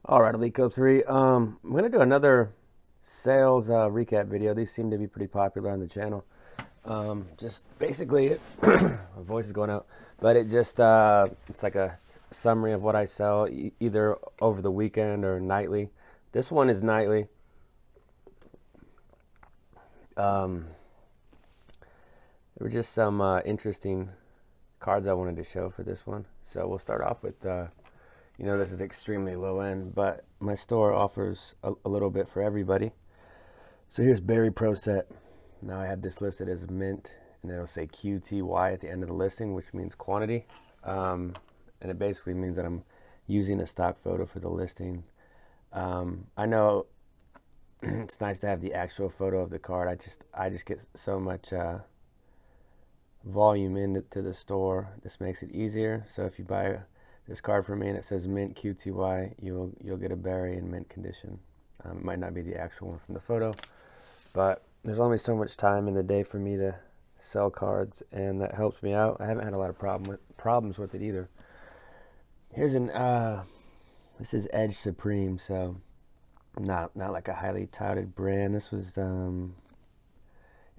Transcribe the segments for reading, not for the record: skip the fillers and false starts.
All right, Alico 3. I'm going to do another sales recap video. These seem to be pretty popular on the channel. Just basically, my voice is going out, but it's like a summary of what I sell either over the weekend or nightly. This one is nightly. Um, there were just some interesting cards I wanted to show for this one. So we'll start off with this is extremely low end, but my store offers a little bit for everybody. So here's Berry Pro Set. Now I have this listed as mint, and it'll say QTY at the end of the listing, which means quantity. And it basically means that I'm using a stock photo for the listing. I know it's nice to have the actual photo of the card. I just get so much volume into the store. This makes it easier. So if you buy this card from me and it says mint QTY, you'll get a berry in mint condition. It might not be the actual one from the photo, but there's only so much time in the day for me to sell cards, and that helps me out. I haven't had a lot of problems with it either. Here's an this is Edge Supreme, so not like a highly touted brand. This was it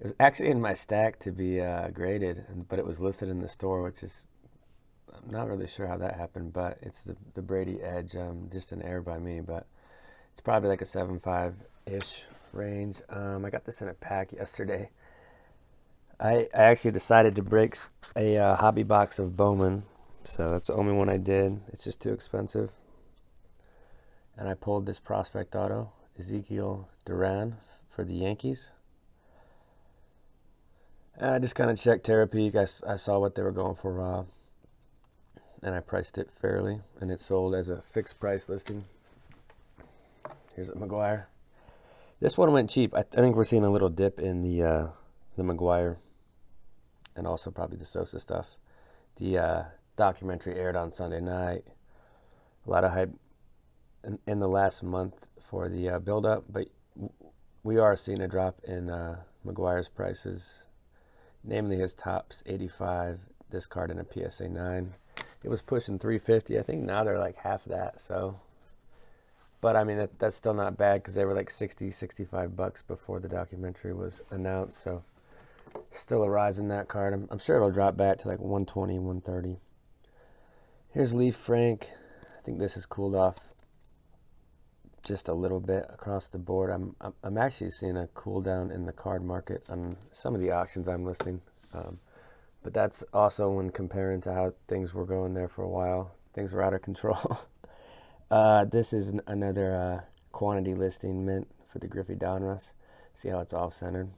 was actually in my stack to be graded, but it was listed in the store, which is I'm not really sure how that happened, but it's the Brady Edge, just an error by me, but it's probably like a 7.5 ish range. I got this in a pack yesterday. I actually decided to break a hobby box of Bowman, so that's the only one I did. It's just too expensive. And I pulled this prospect auto, Ezekiel Duran for the Yankees. And I just kind of checked Terapeak. I saw what they were going for, and I priced it fairly, and it sold as a fixed price listing. Here's a McGuire. This one went cheap. I think we're seeing a little dip in the McGuire, and also probably the Sosa stuff. The documentary aired on Sunday night. A lot of hype in the last month for the build-up, but we are seeing a drop in McGuire's prices, namely his tops 85. This card in a PSA 9. It was pushing 350. I think now they're like half that. So, but I mean that's still not bad because they were like 60, 65 bucks before the documentary was announced. So still a rise in that card. I'm sure it'll drop back to like 120, 130. Here's Leaf Frank. I think this has cooled off just a little bit across the board. I'm actually seeing a cool down in the card market on some of the auctions I'm listing. But that's also when comparing to how things were going there for a while. Things were out of control. This is another quantity listing mint for the Griffey Donruss. See how it's off centered.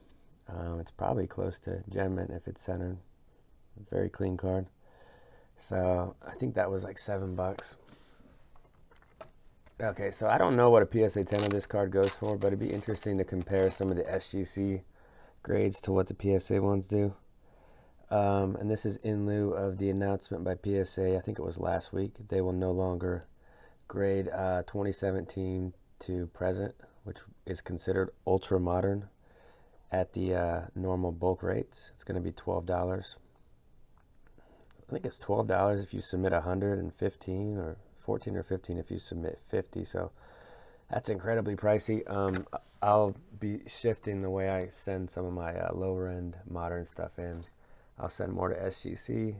It's probably close to gem mint if it's centered. Very clean card. So I think that was like $7. Okay, so I don't know what a PSA 10 of this card goes for, but it'd be interesting to compare some of the SGC grades to what the PSA ones do. And this is in lieu of the announcement by PSA, I think it was last week. They will no longer grade 2017 to present, which is considered ultra modern at the normal bulk rates. It's going to be $12. I think it's $12 if you submit 115, or 14 or 15 if you submit 50. So that's incredibly pricey. I'll be shifting the way I send some of my lower end modern stuff in. I'll send more to SGC.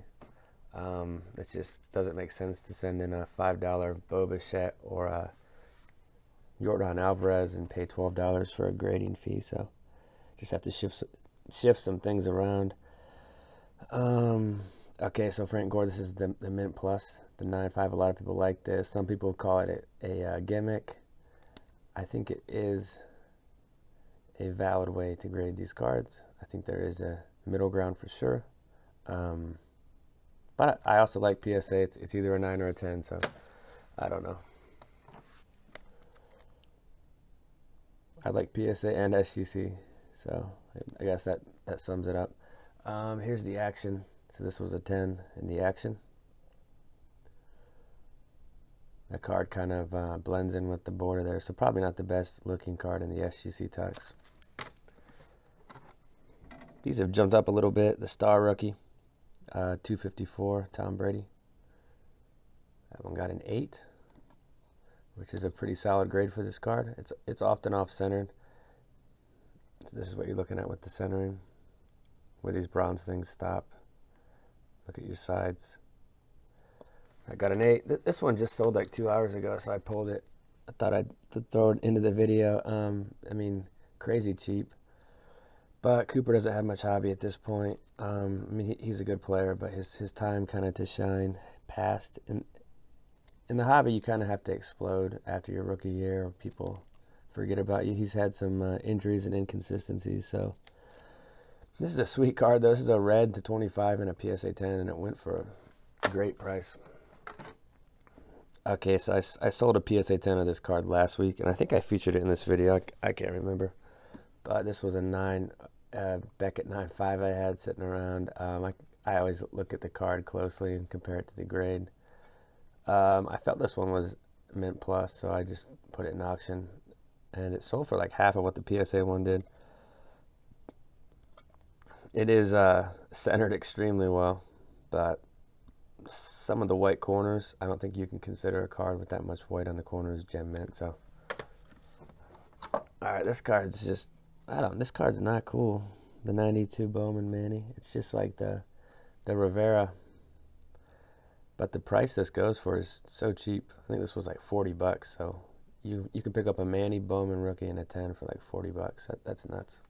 It just doesn't make sense to send in a $5 Bo Bichette or a Yordan Alvarez and pay $12 for a grading fee. So just have to shift some things around. Okay, so Frank Gore, this is the Mint Plus, the 9.5. A lot of people like this. Some people call it a gimmick. I think it is a valid way to grade these cards. I think there is a middle ground for sure. But I also like PSA. It's either a 9 or a 10, so I don't know. I like PSA and SGC, so I guess that sums it up. Here's the action. So this was a 10 in the action. The card kind of blends in with the border there, so probably not the best looking card in the SGC tax. These have jumped up a little bit. The Star Rookie, 254, Tom Brady. That one got an 8. which is a pretty solid grade for this card. It's often off-centered. So this is what you're looking at with the centering, where these bronze things stop. Look at your sides. I got an 8. This one just sold like 2 hours ago, so I pulled it. I thought I'd throw it into the video. I mean, crazy cheap. But Cooper doesn't have much hobby at this point. I mean, he's a good player, but his time kind of to shine passed. In the hobby, you kind of have to explode after your rookie year, or people forget about you. He's had some injuries and inconsistencies, so this is a sweet card, though. This is a red to 25 and a PSA 10, and it went for a great price. Okay, so I sold a PSA 10 of this card last week, and I think I featured it in this video. I can't remember. But this was a 9, Beckett 9.5 I had sitting around. I always look at the card closely and compare it to the grade. I felt this one was mint plus, so I just put it in auction. And it sold for like half of what the PSA one did. It is centered extremely well, but some of the white corners, I don't think you can consider a card with that much white on the corners gem mint. So, all right, this card's just, this card's not cool. The 92 Bowman Manny. It's just like the Rivera. But the price this goes for is so cheap. I think this was like 40 bucks. So you can pick up a Manny Bowman rookie and a 10 for like 40 bucks. That's nuts.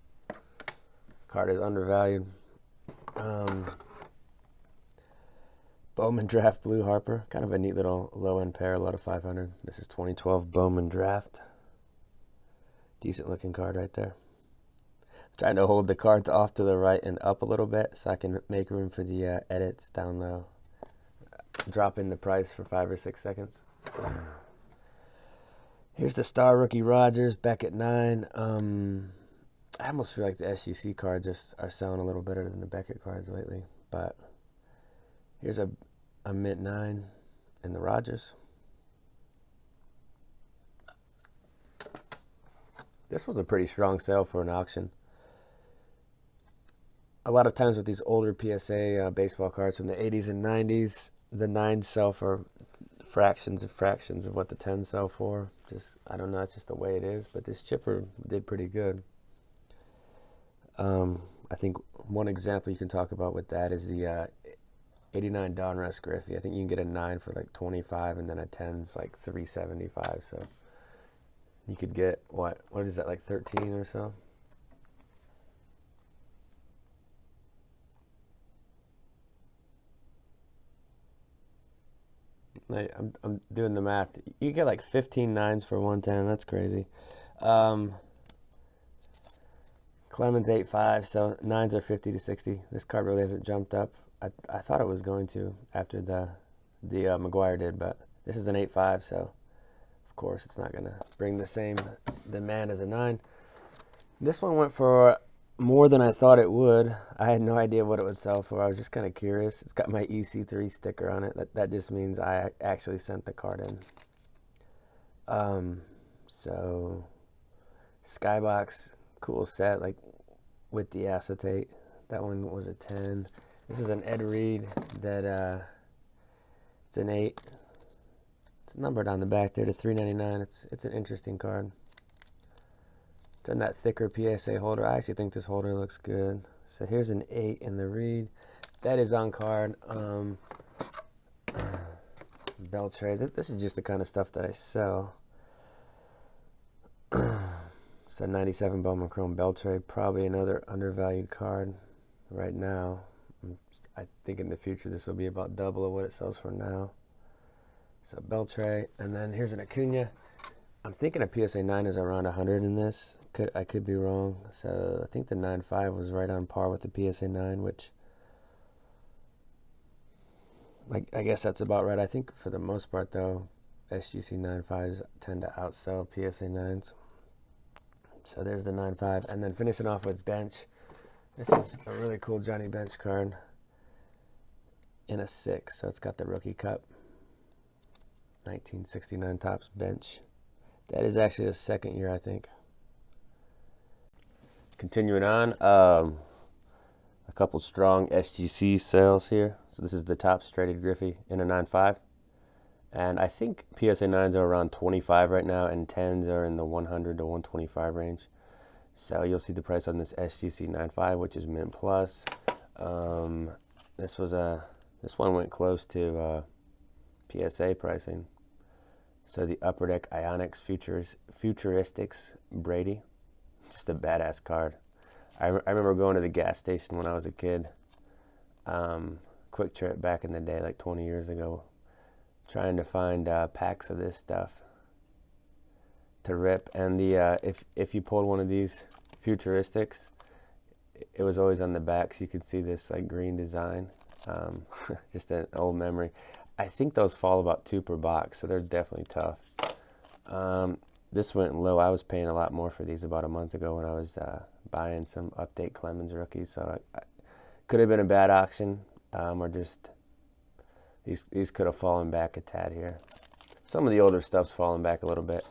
Card is undervalued. Bowman Draft Blue Harper. Kind of a neat little low-end pair, a lot of 500. This is 2012 Bowman Draft. Decent looking card right there. I'm trying to hold the cards off to the right and up a little bit so I can make room for the edits down low. Drop in the price for 5 or 6 seconds. Here's the Star Rookie Rogers, Beckett 9. I almost feel like the SGC cards are selling a little better than the Beckett cards lately. But here's a mint 9 in the Rogers. This was a pretty strong sale for an auction. A lot of times with these older PSA baseball cards from the 80s and 90s, the 9s sell for fractions of what the 10s sell for. Just, I don't know, it's just the way it is. But this chipper did pretty good. I think one example you can talk about with that is the 89 Donruss Griffey. I think you can get a 9 for like 25, and then a 10's like 375. So you could get, what is that, like 13 or so? I'm doing the math. You get like 15 9s for 110. That's crazy. Clemens 8.5, so 9s are 50 to 60. This card really hasn't jumped up. I thought it was going to after the McGuire did, but this is an 8.5, so of course it's not going to bring the same demand as a 9. This one went for more than I thought it would. I had no idea what it would sell for. I was just kind of curious. It's got my EC3 sticker on it. That just means I actually sent the card in. So Skybox, cool set, like with the acetate. That one was a 10. This is an Ed Reed that it's an 8. It's numbered on the back there to 399. It's an interesting card. It's in that thicker PSA holder. I actually think this holder looks good. So here's an 8 in the Reed. That is on card. Bell trays. This is just the kind of stuff that I sell. So 97 Bowman Chrome Bell tray. Probably another undervalued card right now. I think in the future this will be about double of what it sells for now. So Bell tray. And then here's an Acuna. I'm thinking a PSA 9 is around 100 in this. I could be wrong. So I think the 9.5 was right on par with the PSA 9, which I guess that's about right. I think for the most part, though, SGC 9.5s tend to outsell PSA 9s. So there's the 9.5. And then finishing off with Bench. This is a really cool Johnny Bench card in a 6. So it's got the rookie cup. 1969 Topps Bench. That is actually the second year, I think. Continuing on, a couple strong SGC sales here. So this is the Topps Traded Griffey in a 9.5. And I think PSA 9s are around 25 right now, and 10s are in the 100 to 125 range. So you'll see the price on this SGC 95, which is Mint Plus. This one went close to PSA pricing. So the Upper Deck Ionics Futuristics Brady, just a badass card. I remember going to the gas station when I was a kid. Quick Trip back in the day, like 20 years ago, trying to find packs of this stuff to rip. And the if you pulled one of these Futuristics, it was always on the back, so you could see this like green design. Just an old memory. I think those fall about 2 per box, so they're definitely tough. This went low. I was paying a lot more for these about a month ago when I was buying some Update Clemens rookies, so I could have been a bad auction, or just these could have fallen back a tad here. Some of the older stuff's fallen back a little bit.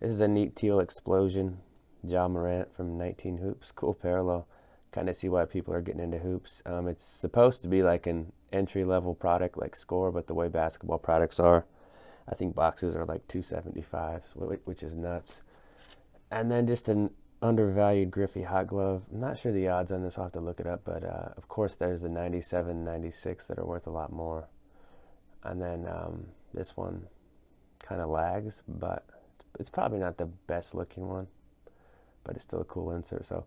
This is a neat teal explosion, Ja Morant from 19 Hoops. Cool parallel. Kind of see why people are getting into hoops. It's supposed to be like an entry-level product like Score, but the way basketball products are, I think boxes are like $275, which is nuts. And then just an undervalued Griffey hot glove. I'm not sure the odds on this. I'll have to look it up, but of course there's the 97, 96 that are worth a lot more. And then this one kind of lags, but it's probably not the best looking one, but it's still a cool insert. So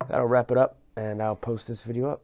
that'll wrap it up, and I'll post this video up.